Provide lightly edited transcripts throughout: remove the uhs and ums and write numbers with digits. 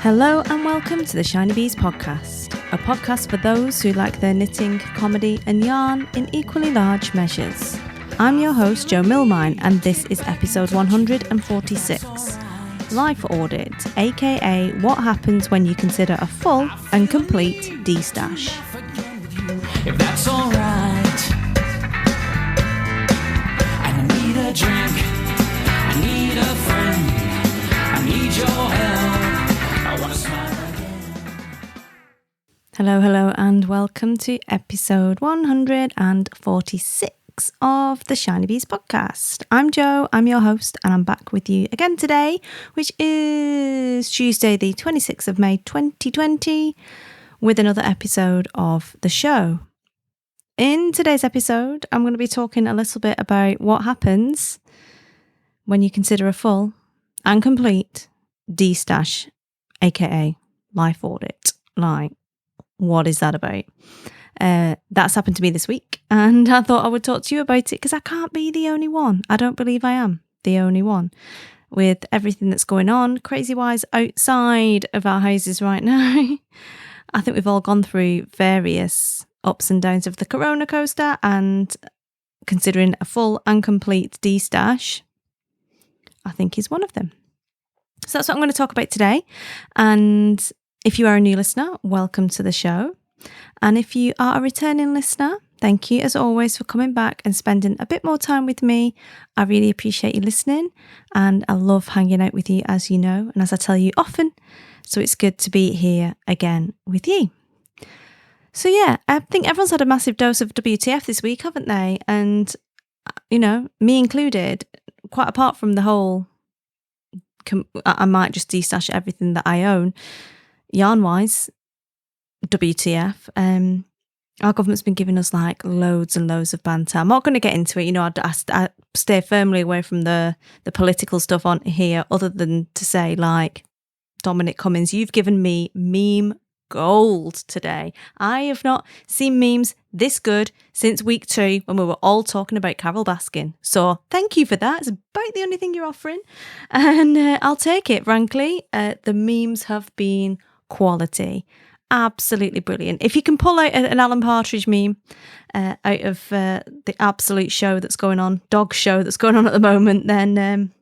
Hello and welcome to the Shiny Bees podcast, a podcast for those who like their knitting, comedy and yarn in equally large measures. I'm your host Jo Milmine and this is episode 146, Life Audit, aka what happens when you consider a full and complete Destash. If that's alright, I need a drink, I need a friend, I need your help. Hello and welcome to episode 146 of the Shiny Bees podcast. I'm Jo, I'm your host, and I'm back with you again today, which is Tuesday the 26th of May 2020, with another episode of the show. In today's episode, I'm going to be talking a little bit about what happens when you consider a full and complete Destash, aka Life Audit. Like, what is that about? That's happened to me this week, and I thought I would talk to you about it because I can't be the only one. I don't believe I am the only one with everything that's going on crazy-wise outside of our houses right now. I think we've all gone through various ups and downs of the corona coaster, and considering a full and complete Destash, I think is one of them. So that's what I'm going to talk about today. And if you are a new listener, welcome to the show. And if you are a returning listener, thank you as always for coming back and spending a bit more time with me. I really appreciate you listening and I love hanging out with you, as you know, and as I tell you often. So it's good to be here again with you. So yeah, I think everyone's had a massive dose of WTF this week, haven't they? And, you know, me included, quite apart from the whole, I might just destash everything that I own. Yarn-wise, WTF, our government's been giving us like loads and loads of banter. I'm not going to get into it, you know, I stay firmly away from the political stuff on here, other than to say, like, Dominic Cummings, you've given me meme gold today. I have not seen memes this good since week 2 when we were all talking about Carol Baskin. So thank you for that. It's about the only thing you're offering. And I'll take it, frankly. The memes have been quality. Absolutely brilliant. If you can pull out an Alan Partridge meme out of the absolute show that's going on, dog show that's going on at the moment, then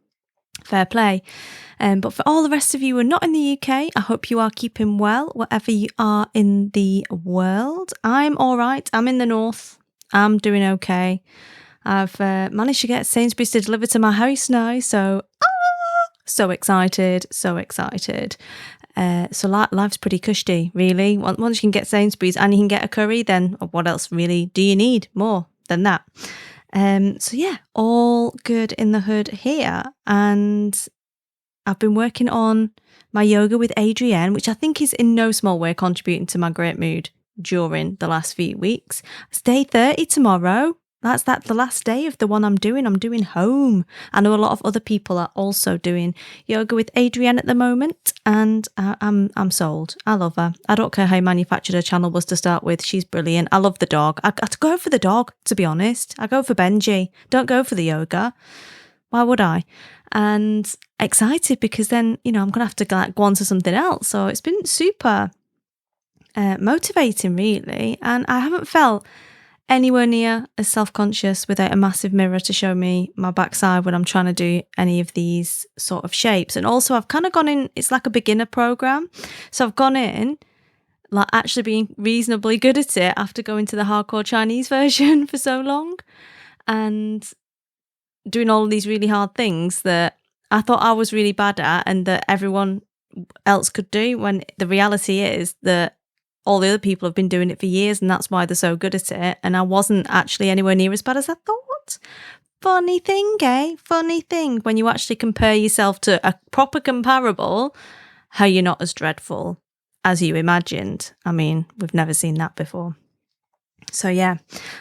fair play. But for all the rest of you who are not in the UK, I hope you are keeping well wherever you are in the world. I'm all right. I'm in the north. I'm doing okay. I've managed to get Sainsbury's to deliver to my house now, so so excited. So life's pretty cushy, really. Once you can get Sainsbury's and you can get a curry, then what else really do you need more than that? So yeah, all good in the hood here. And I've been working on my yoga with Adrienne, which I think is in no small way contributing to my great mood during the last few weeks. It's day 30 tomorrow. That's the last day of the one I'm doing. I'm doing home. I know a lot of other people are also doing yoga with Adrienne at the moment, and I'm sold. I love her. I don't care how manufactured her channel was to start with. She's brilliant. I love the dog. I'd go for the dog, to be honest. I go for Benji. Don't go for the yoga. Why would I? And excited because then, you know, I'm going to have to go on to something else. So it's been super motivating, really. And I haven't felt anywhere near as self-conscious without a massive mirror to show me my backside when I'm trying to do any of these sort of shapes. And also I've kind of gone in, it's like a beginner program. So I've gone in like actually being reasonably good at it after going to the hardcore Chinese version for so long and doing all of these really hard things that I thought I was really bad at and that everyone else could do, when the reality is that all the other people have been doing it for years and that's why they're so good at it. And I wasn't actually anywhere near as bad as I thought. Funny thing, eh? Funny thing. When you actually compare yourself to a proper comparable, how you're not as dreadful as you imagined. I mean, we've never seen that before. So yeah,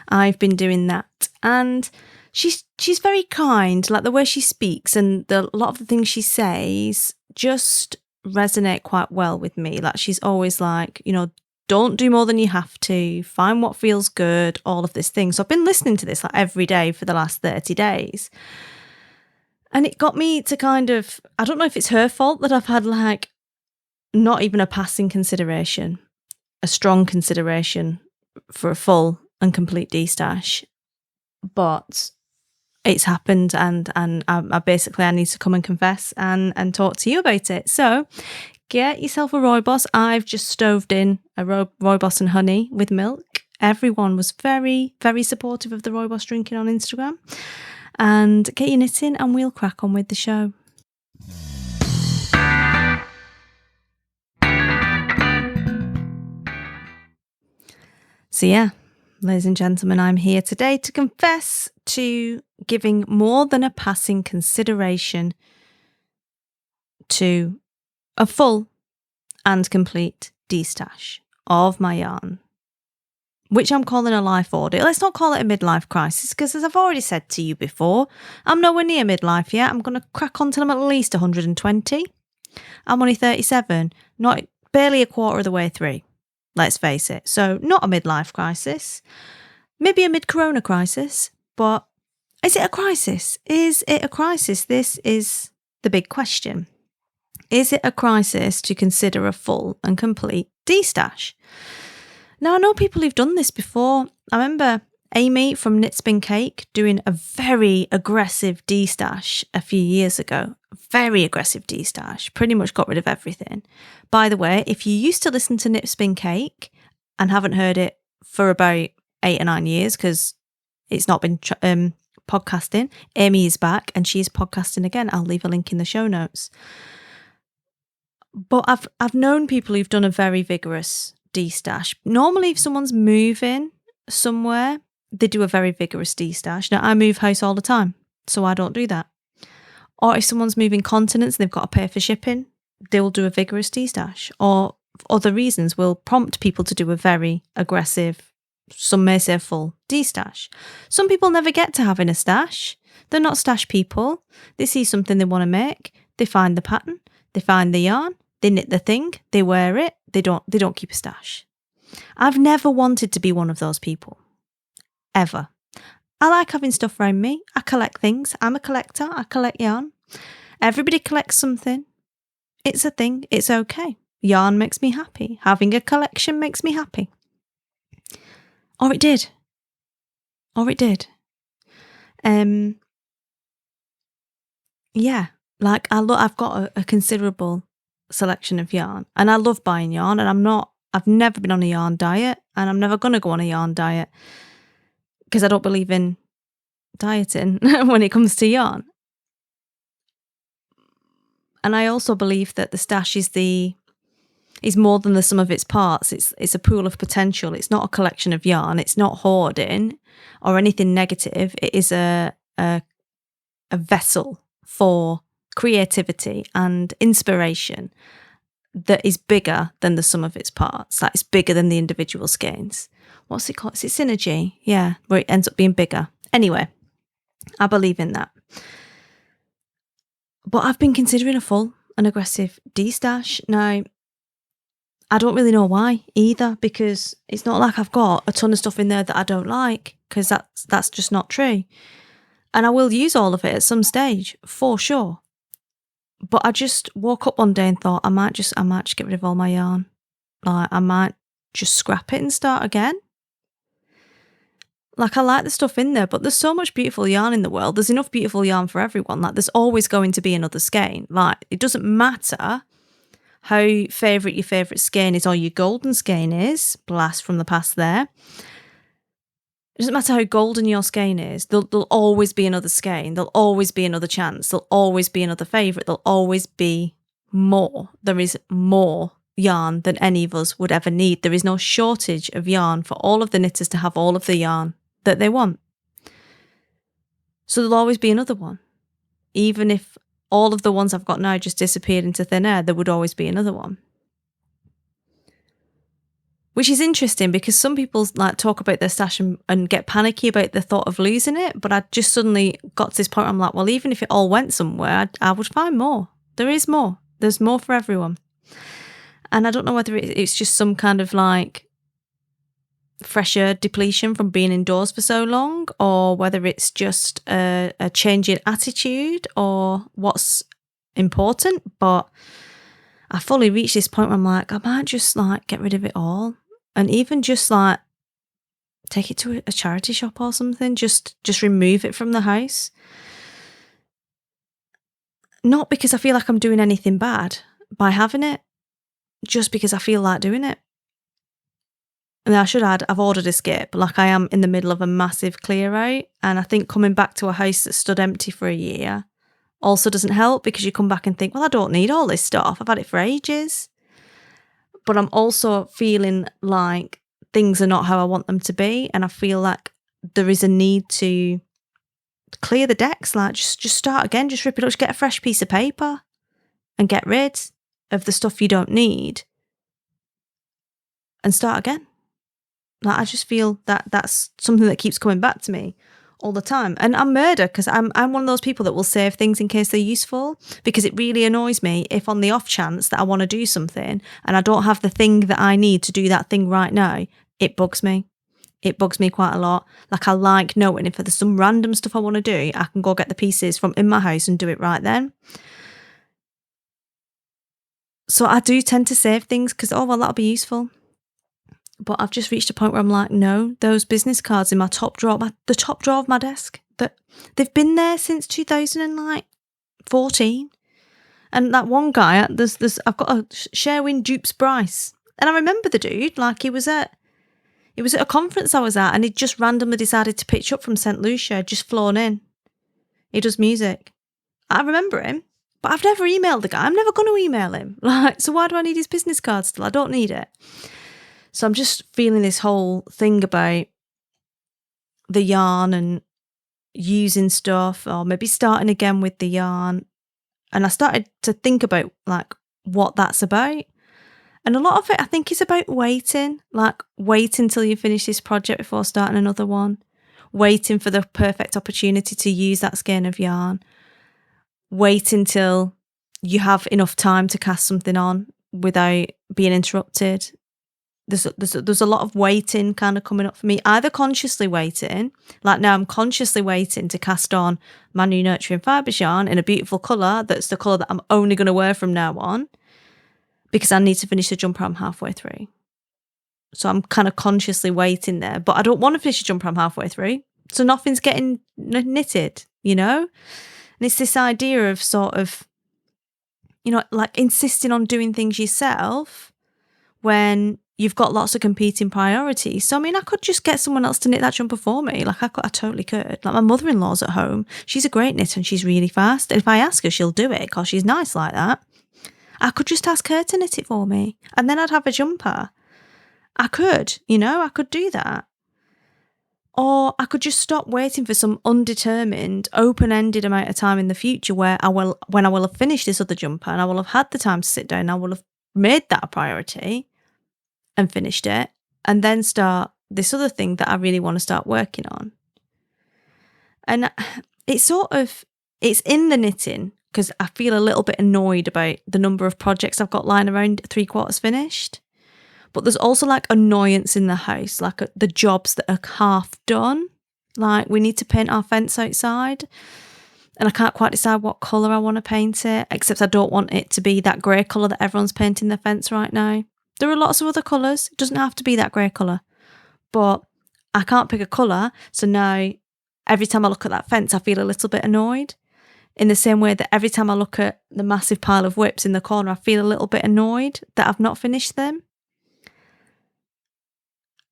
I've been doing that. And she's very kind. Like the way she speaks and a lot of the things she says just resonate quite well with me. Like she's always like, you know, don't do more than you have to, find what feels good, all of this thing. So I've been listening to this like every day for the last 30 days. And it got me to kind of, I don't know if it's her fault that I've had like not even a passing consideration, a strong consideration for a full and complete destash. But it's happened, and I basically need to come and confess and talk to you about it. So get yourself a rooibos. I've just stoved in a rooibos and honey with milk. Everyone was very, very supportive of the rooibos drinking on Instagram. And get your knitting and we'll crack on with the show. So yeah, ladies and gentlemen, I'm here today to confess to giving more than a passing consideration to a full and complete destash of my yarn, which I'm calling a life audit. Let's not call it a midlife crisis, because as I've already said to you before, I'm nowhere near midlife yet. I'm going to crack on till I'm at least 120. I'm only 37, barely a quarter of the way through, let's face it. So not a midlife crisis, maybe a mid-corona crisis, but is it a crisis? Is it a crisis? This is the big question. Is it a crisis to consider a full and complete destash? Now, I know people who've done this before. I remember Amy from Knit Spin Cake doing a very aggressive destash a few years ago. Very aggressive destash, pretty much got rid of everything. By the way, if you used to listen to Knit Spin Cake and haven't heard it for about 8 or 9 years, because it's not been podcasting, Amy is back and she is podcasting again. I'll leave a link in the show notes. But I've known people who've done a very vigorous destash. Normally, if someone's moving somewhere, they do a very vigorous destash. Now, I move house all the time, so I don't do that. Or if someone's moving continents and they've got to pay for shipping, they'll do a vigorous destash. Or other reasons will prompt people to do a very aggressive, some may say full destash. Some people never get to having a stash. They're not stash people. They see something they want to make, they find the pattern, they find the yarn, they knit the thing, they wear it, they don't keep a stash. I've never wanted to be one of those people. Ever. I like having stuff around me. I collect things. I'm a collector. I collect yarn. Everybody collects something. It's a thing. It's okay. Yarn makes me happy. Having a collection makes me happy. Or it did. Yeah, like I've got a considerable selection of yarn, and I love buying yarn, and I've never been on a yarn diet, and I'm never going to go on a yarn diet because I don't believe in dieting when it comes to yarn. And I also believe that the stash is more than the sum of its parts. It's a pool of potential. It's not a collection of yarn. It's not hoarding or anything negative. It is a vessel for creativity and inspiration that is bigger than the sum of its parts. That is bigger than the individual skeins. What's it called? Is it synergy? Yeah, where it ends up being bigger. Anyway, I believe in that. But I've been considering a full and aggressive destash. Now, I don't really know why either, because it's not like I've got a ton of stuff in there that I don't like, because that's just not true. And I will use all of it at some stage, for sure. But I just woke up one day and thought I might just get rid of all my yarn. Like, I might just scrap it and start again. Like, I like the stuff in there, but there's so much beautiful yarn in the world. There's enough beautiful yarn for everyone. Like, there's always going to be another skein. Like, it doesn't matter how favourite your favourite skein is or your golden skein is. Blast from the past there. It doesn't matter how golden your skein is. There'll always be another skein. There'll always be another chance. There'll always be another favourite. There'll always be more. There is more yarn than any of us would ever need. There is no shortage of yarn for all of the knitters to have all of the yarn that they want. So there'll always be another one. Even if all of the ones I've got now just disappeared into thin air, there would always be another one. Which is interesting, because some people like talk about their stash and get panicky about the thought of losing it. But I just suddenly got to this point where I'm like, well, even if it all went somewhere, I would find more. There is more. There's more for everyone. And I don't know whether it's just some kind of like fresh air depletion from being indoors for so long, or whether it's just a change in attitude or what's important. But I fully reached this point where I'm like, I might just like get rid of it all, and even just like take it to a charity shop or something. Just remove it from the house. Not because I feel like I'm doing anything bad by having it, just because I feel like doing it. And I should add, I've ordered a skip. Like, I am in the middle of a massive clear out, and I think coming back to a house that stood empty for a year also doesn't help, because you come back and think, well, I don't need all this stuff. I've had it for ages. But I'm also feeling like things are not how I want them to be, and I feel like there is a need to clear the decks. Like, just start again, just rip it up, just get a fresh piece of paper and get rid of the stuff you don't need and start again. Like, I just feel that that's something that keeps coming back to me all the time. And I'm murder, because I'm one of those people that will save things in case they're useful, because it really annoys me if on the off chance that I want to do something and I don't have the thing that I need to do that thing right now, it bugs me. It bugs me quite a lot. Like, I like knowing if there's some random stuff I want to do, I can go get the pieces from in my house and do it right then. So I do tend to save things because, oh, well, that'll be useful. But I've just reached a point where I'm like, no, those business cards in my top drawer, the top drawer of my desk, that they've been there since 2014. And that one guy, I've got a Sherwin Dupes Bryce, and I remember the dude. Like, he was at a conference I was at, and he just randomly decided to pitch up from St. Lucia, just flown in. He does music. I remember him, but I've never emailed the guy. I'm never going to email him. Like, so why do I need his business card still? I don't need it. So I'm just feeling this whole thing about the yarn and using stuff, or maybe starting again with the yarn. And I started to think about like what that's about. And a lot of it, I think, is about waiting. Like, waiting till you finish this project before starting another one. Waiting for the perfect opportunity to use that skein of yarn. Waiting till you have enough time to cast something on without being interrupted. There's a lot of waiting kind of coming up for me. Either consciously waiting, like now I'm consciously waiting to cast on my new Nurturing Fibres yarn in a beautiful colour that's the colour that I'm only going to wear from now on, because I need to finish the jumper I'm halfway through. So I'm kind of consciously waiting there, but I don't want to finish the jumper I'm halfway through. So nothing's getting knitted, you know? And it's this idea of sort of, you know, like insisting on doing things yourself when you've got lots of competing priorities. So, I mean, I could just get someone else to knit that jumper for me. Like, I totally could. Like, my mother-in-law's at home. She's a great knitter and she's really fast. And if I ask her, she'll do it because she's nice like that. I could just ask her to knit it for me, and then I'd have a jumper. I could, you know, I could do that. Or I could just stop waiting for some undetermined, open-ended amount of time in the future when I will have finished this other jumper and I will have had the time to sit down, I will have made that a priority and finished it, and then start this other thing that I really want to start working on. And it's in the knitting, because I feel a little bit annoyed about the number of projects I've got lying around 3/4 finished. But there's also like annoyance in the house, like the jobs that are half done. Like, we need to paint our fence outside, and I can't quite decide what colour I want to paint it, except I don't want it to be that grey colour that everyone's painting their fence right now. There are lots of other colours. It doesn't have to be that grey colour. But I can't pick a colour, so now every time I look at that fence, I feel a little bit annoyed. In the same way that every time I look at the massive pile of whips in the corner, I feel a little bit annoyed that I've not finished them.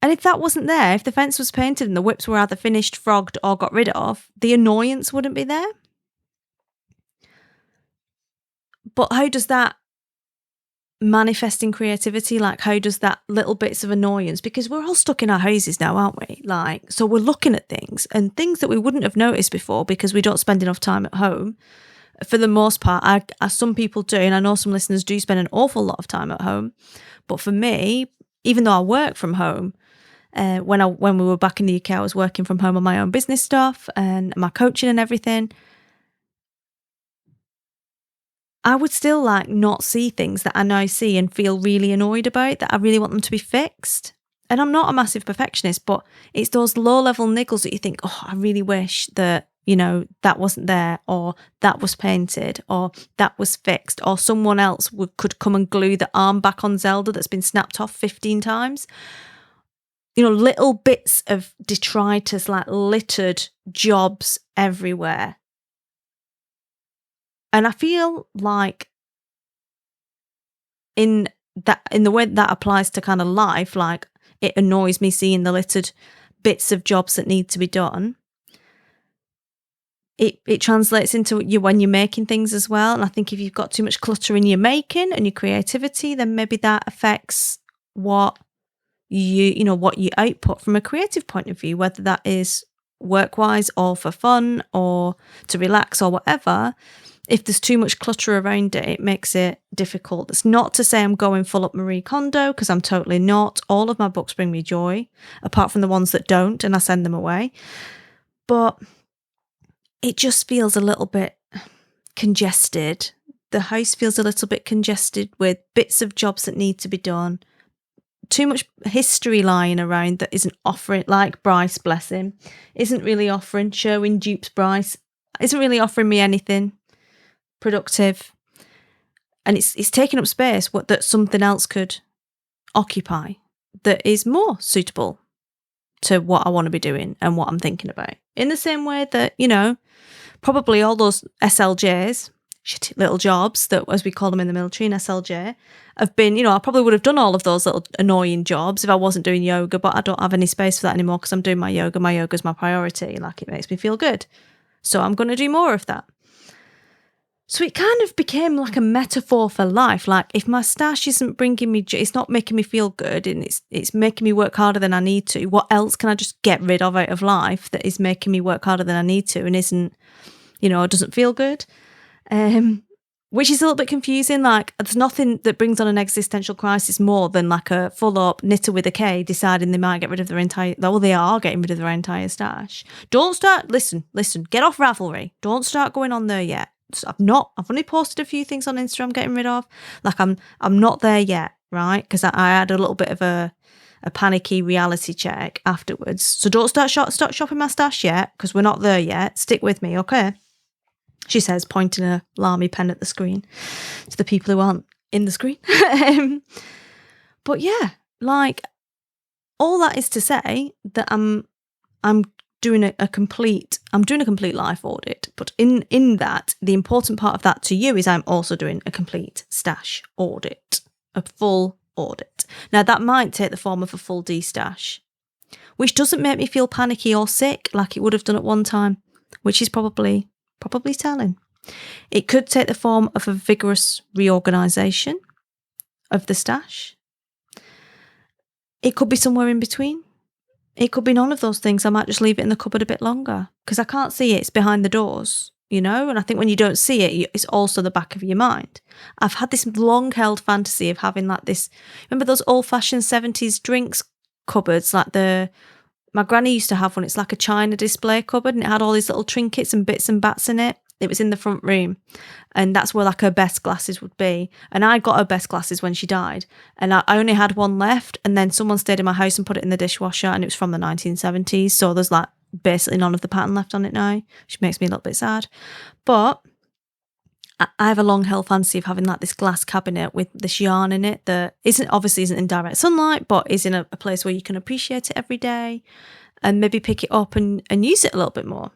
And if that wasn't there, if the fence was painted and the whips were either finished, frogged, or got rid of, the annoyance wouldn't be there. But how does that manifest in creativity? Like, how does that little bits of annoyance, because we're all stuck in our houses now, aren't we? Like, so we're looking at things that we wouldn't have noticed before because we don't spend enough time at home. For the most part, some people do, and I know some listeners do spend an awful lot of time at home. But for me, even though I work from home, when we were back in the UK, I was working from home on my own business stuff and my coaching and everything. I would still like not see things that I now see and feel really annoyed about, that I really want them to be fixed. And I'm not a massive perfectionist, but it's those low-level niggles that you think, oh, I really wish that that wasn't there, or that was painted, or that was fixed, or someone else could come and glue the arm back on Zelda that's been snapped off 15 times. Little bits of detritus, like littered jobs everywhere. And I feel like in the way that applies to kind of life, like it annoys me seeing the littered bits of jobs that need to be done. It translates into you when you're making things as well. And I think if you've got too much clutter in your making and your creativity, then maybe that affects what what you output from a creative point of view, whether that is work-wise or for fun or to relax or whatever. If there's too much clutter around it, it makes it difficult. It's not to say I'm going full up Marie Kondo, because I'm totally not. All of my books bring me joy, apart from the ones that don't, and I send them away. But it just feels a little bit congested. The house feels a little bit congested with bits of jobs that need to be done. Too much history lying around that isn't offering, like Bryce, bless him, isn't really offering. Sherwin dupes Bryce, isn't really offering me anything productive. And it's taking up space that something else could occupy that is more suitable to what I want to be doing and what I'm thinking about. In the same way that, probably all those SLJs, shitty little jobs that, as we call them in the military, an SLJ, have been, I probably would have done all of those little annoying jobs if I wasn't doing yoga, but I don't have any space for that anymore because I'm doing my yoga. My yoga is my priority. Like, it makes me feel good. So I'm going to do more of that. So it kind of became like a metaphor for life. Like, if my stash isn't bringing me, it's not making me feel good, and it's making me work harder than I need to, what else can I just get rid of out of life that is making me work harder than I need to and isn't, doesn't feel good? Which is a little bit confusing. Like, there's nothing that brings on an existential crisis more than like a full up knitter with a K deciding they might get rid of their entire, well, they are getting rid of their entire stash. Don't start, listen, get off Ravelry. Don't start going on there yet. I've only posted a few things on Instagram getting rid of. Like, I'm not there yet, right? Because I had a little bit of a panicky reality check afterwards. So don't start shopping my stash yet, because we're not there yet. Stick with me, okay? She says, pointing a Lamy pen at the screen to the people who aren't in the screen. But yeah, like, all that is to say that I'm doing a complete life audit. But in that, the important part of that to you is I'm also doing a complete stash audit, a full audit. Now, that might take the form of a full destash, which doesn't make me feel panicky or sick like it would have done at one time, which is probably telling. It could take the form of a vigorous reorganisation of the stash. It could be somewhere in between. It could be none of those things. I might just leave it in the cupboard a bit longer because I can't see it. It's behind the doors, And I think when you don't see it, it's also the back of your mind. I've had this long-held fantasy of having like this. Remember those old-fashioned 70s drinks cupboards, like my granny used to have one. It's like a china display cupboard, and it had all these little trinkets and bits and bats in it. It was in the front room, and that's where like her best glasses would be. And I got her best glasses when she died, and I only had one left. And then someone stayed in my house and put it in the dishwasher, and it was from the 1970s. So there's like basically none of the pattern left on it now, which makes me a little bit sad. But I have a long-held fantasy of having like this glass cabinet with this yarn in it that isn't in direct sunlight, but is in a place where you can appreciate it every day and maybe pick it up and use it a little bit more.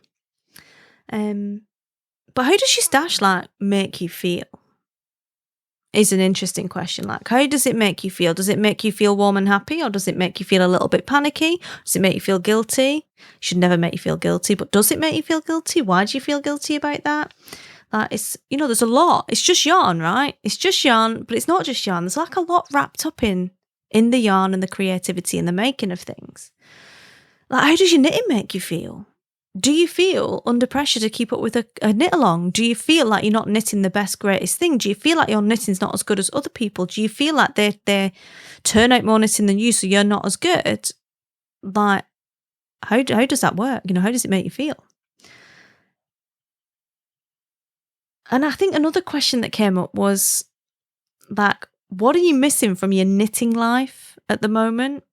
But how does your stash like make you feel? Is an interesting question. Like, how does it make you feel? Does it make you feel warm and happy, or does it make you feel a little bit panicky? Does it make you feel guilty? It should never make you feel guilty, but does it make you feel guilty? Why do you feel guilty about that? Like, it's, there's a lot. It's just yarn, right? It's just yarn, but it's not just yarn. There's like a lot wrapped up in the yarn and the creativity and the making of things. Like, how does your knitting make you feel? Do you feel under pressure to keep up with a knit along? Do you feel like you're not knitting the best, greatest thing? Do you feel like your knitting's not as good as other people? Do you feel like they turn out more knitting than you, so you're not as good? Like, how does that work? How does it make you feel? And I think another question that came up was, like, what are you missing from your knitting life at the moment?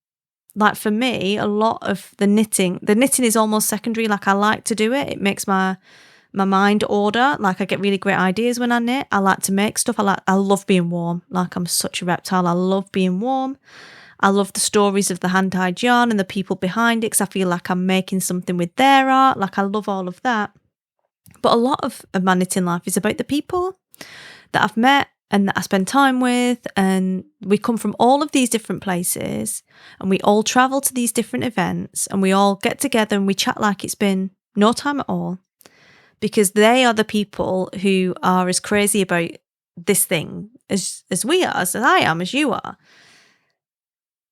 like for me, a lot of the knitting is almost secondary. Like I like to do it. It makes my mind order. Like I get really great ideas when I knit. I like to make stuff. I love being warm. Like I'm such a reptile. I love being warm. I love the stories of the hand-dyed yarn and the people behind it because I feel like I'm making something with their art. Like I love all of that. But a lot of my knitting life is about the people that I've met and that I spend time with. And we come from all of these different places and we all travel to these different events and we all get together and we chat like it's been no time at all. Because they are the people who are as crazy about this thing as we are, as I am, as you are.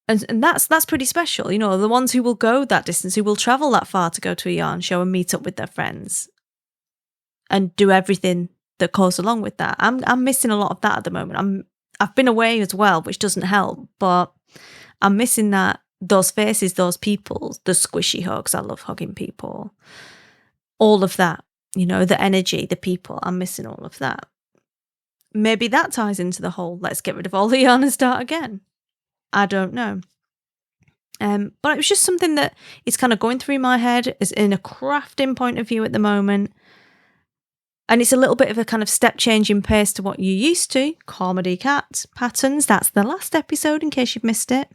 And that's pretty special, you know, the ones who will go that distance, who will travel that far to go to a yarn show and meet up with their friends and do everything that goes along with that. I'm missing a lot of that at the moment. I've been away as well, which doesn't help, but I'm missing those faces, those people, the squishy hugs. I love hugging people. All of that, you know, the energy, the people. I'm missing all of that. Maybe that ties into the whole let's get rid of all the yarn and start again. I don't know. But it was just something that is kind of going through my head as in a crafting point of view at the moment. And it's a little bit of a kind of step change in pace to what you're used to. Comedy cat patterns. That's the last episode in case you've missed it.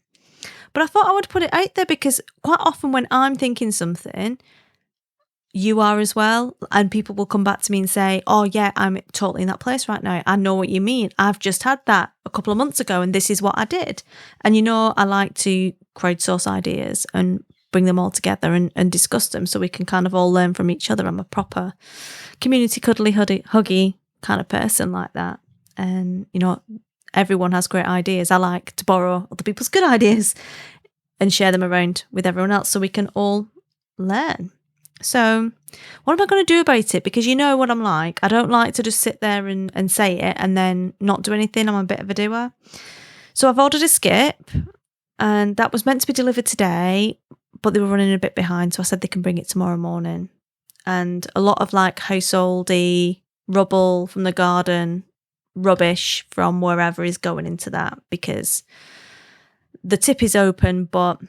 But I thought I would put it out there because quite often when I'm thinking something, you are as well. And people will come back to me and say, oh yeah, I'm totally in that place right now. I know what you mean. I've just had that a couple of months ago and this is what I did. And you know, I like to crowdsource ideas and bring them all together and discuss them so we can kind of all learn from each other. I'm a proper community cuddly huggy kind of person like that. And, you know, everyone has great ideas. I like to borrow other people's good ideas and share them around with everyone else so we can all learn. So what am I going to do about it? Because you know what I'm like. I don't like to just sit there and say it and then not do anything. I'm a bit of a doer. So I've ordered a skip and that was meant to be delivered today, but they were running a bit behind. So I said they can bring it tomorrow morning. And a lot of like householdy rubble from the garden, rubbish from wherever is going into that because the tip is open, but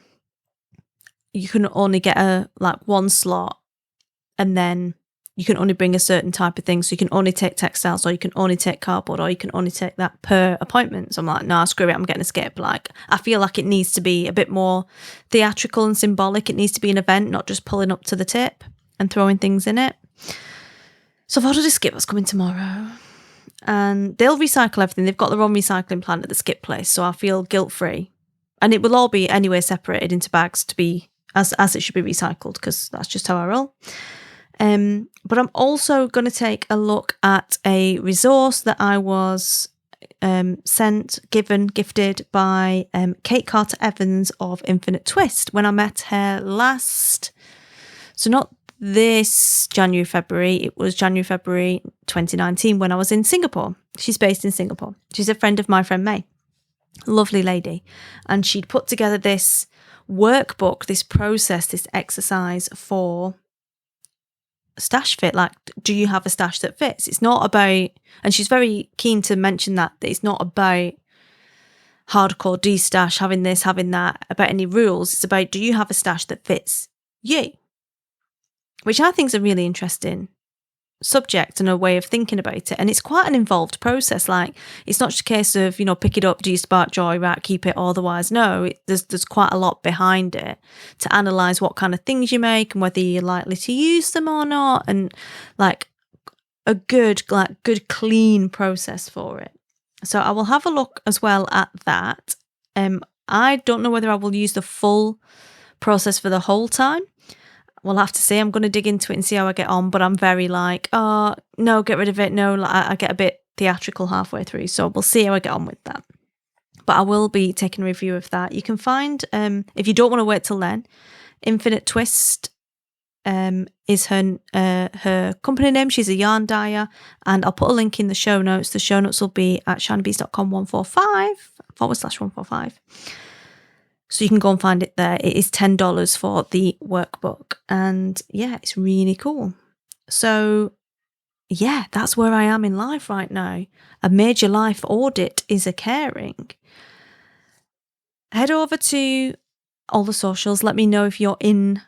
you can only get one slot and then you can only bring a certain type of thing. So you can only take textiles or you can only take cardboard or you can only take that per appointment. So I'm like, nah, screw it, I'm getting a skip. Like, I feel like it needs to be a bit more theatrical and symbolic. It needs to be an event, not just pulling up to the tip and throwing things in it. So I've ordered a skip that's coming tomorrow. And they'll recycle everything. They've got their own recycling plant at the skip place. So I feel guilt-free. And it will all be anyway separated into bags to be as it should be recycled because that's just how I roll. But I'm also going to take a look at a resource that I was gifted by Kate Carter Evans of Infinite Twist when I met her last, so not this January, February, it was January, February 2019 when I was in Singapore. She's based in Singapore. She's a friend of my friend May. Lovely lady. And she'd put together this workbook, this process, this exercise for stash fit. Like, do you have a stash that fits? It's not about, and she's very keen to mention that it's not about hardcore destash, having this, having that, about any rules. It's about, do you have a stash that fits you? Which I think is a really interesting subject and a way of thinking about it. And it's quite an involved process. Like, it's not just a case of, you know, pick it up, do you spark joy, right, keep it, otherwise no. There's quite a lot behind it to analyse what kind of things you make and whether you're likely to use them or not, and like a good clean process for it. So I will have a look as well at that. I don't know whether I will use the full process for the whole time. We'll have to see. I'm going to dig into it and see how I get on, but I'm very like, oh, no, get rid of it. No, I get a bit theatrical halfway through, so we'll see how I get on with that. But I will be taking a review of that. You can find, if you don't want to wait till then, Infinite Twist is her company name. She's a yarn dyer, and I'll put a link in the show notes. The show notes will be at shinybees.com/145. So you can go and find it there. It is $10 for the workbook. And yeah, it's really cool. So yeah, that's where I am in life right now. A major life audit is occurring. Head over to all the socials. Let me know if you're in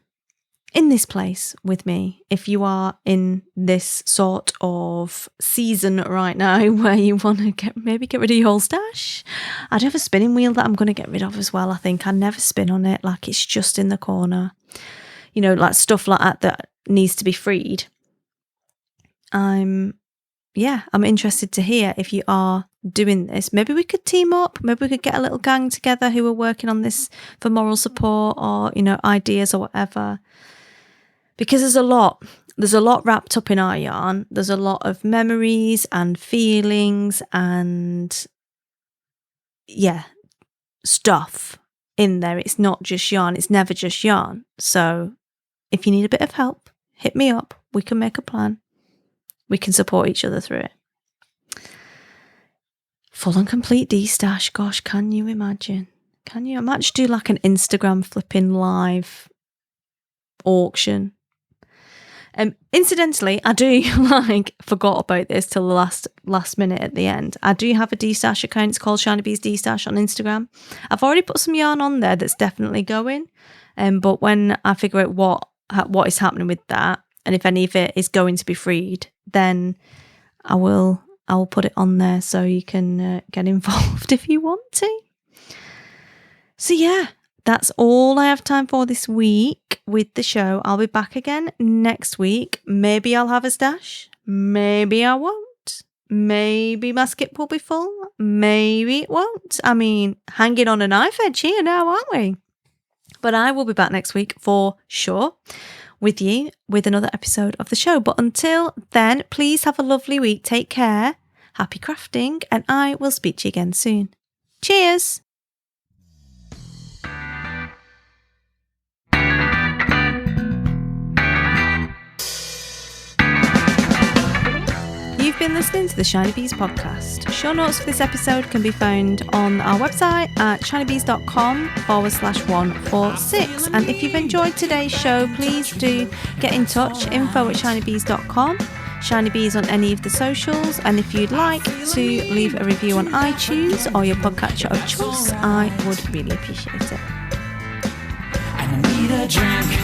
this place with me, if you are in this sort of season right now where you want to get rid of your whole stash. I do have a spinning wheel that I'm going to get rid of as well. I think I never spin on it, like it's just in the corner, like stuff like that needs to be freed. I'm interested to hear if you are doing this. Maybe we could team up. Maybe we could get a little gang together who are working on this for moral support or, ideas or whatever. Because there's a lot wrapped up in our yarn. There's a lot of memories and feelings and, stuff in there. It's not just yarn. It's never just yarn. So if you need a bit of help, hit me up. We can make a plan. We can support each other through it. Full and complete Destash. Gosh, can you imagine? I might just do like an Instagram flipping live auction. Incidentally, I do forgot about this till the last minute at the end. I do have a Destash account. It's called Shiny Bees Destash on Instagram. I've already put some yarn on there that's definitely going. But when I figure out what is happening with that, and if any of it is going to be freed, then I will put it on there so you can get involved if you want to. So that's all I have time for this week with the show. I'll be back again next week. Maybe I'll have a stash. Maybe I won't. Maybe my skip will be full. Maybe it won't. I mean, hanging on a knife edge here now, aren't we? But I will be back next week for sure with you with another episode of the show. But until then, please have a lovely week. Take care. Happy crafting. And I will speak to you again soon. Cheers. You've been listening to the Shiny Bees podcast. Show notes for this episode can be found on our website at shinybees.com/146. And if you've enjoyed today's show, please do get in touch, info@shinybees.com, Shiny Bees on any of the socials. And if you'd like to leave a review on iTunes or your podcatcher of choice, I would really appreciate it. I need a drink.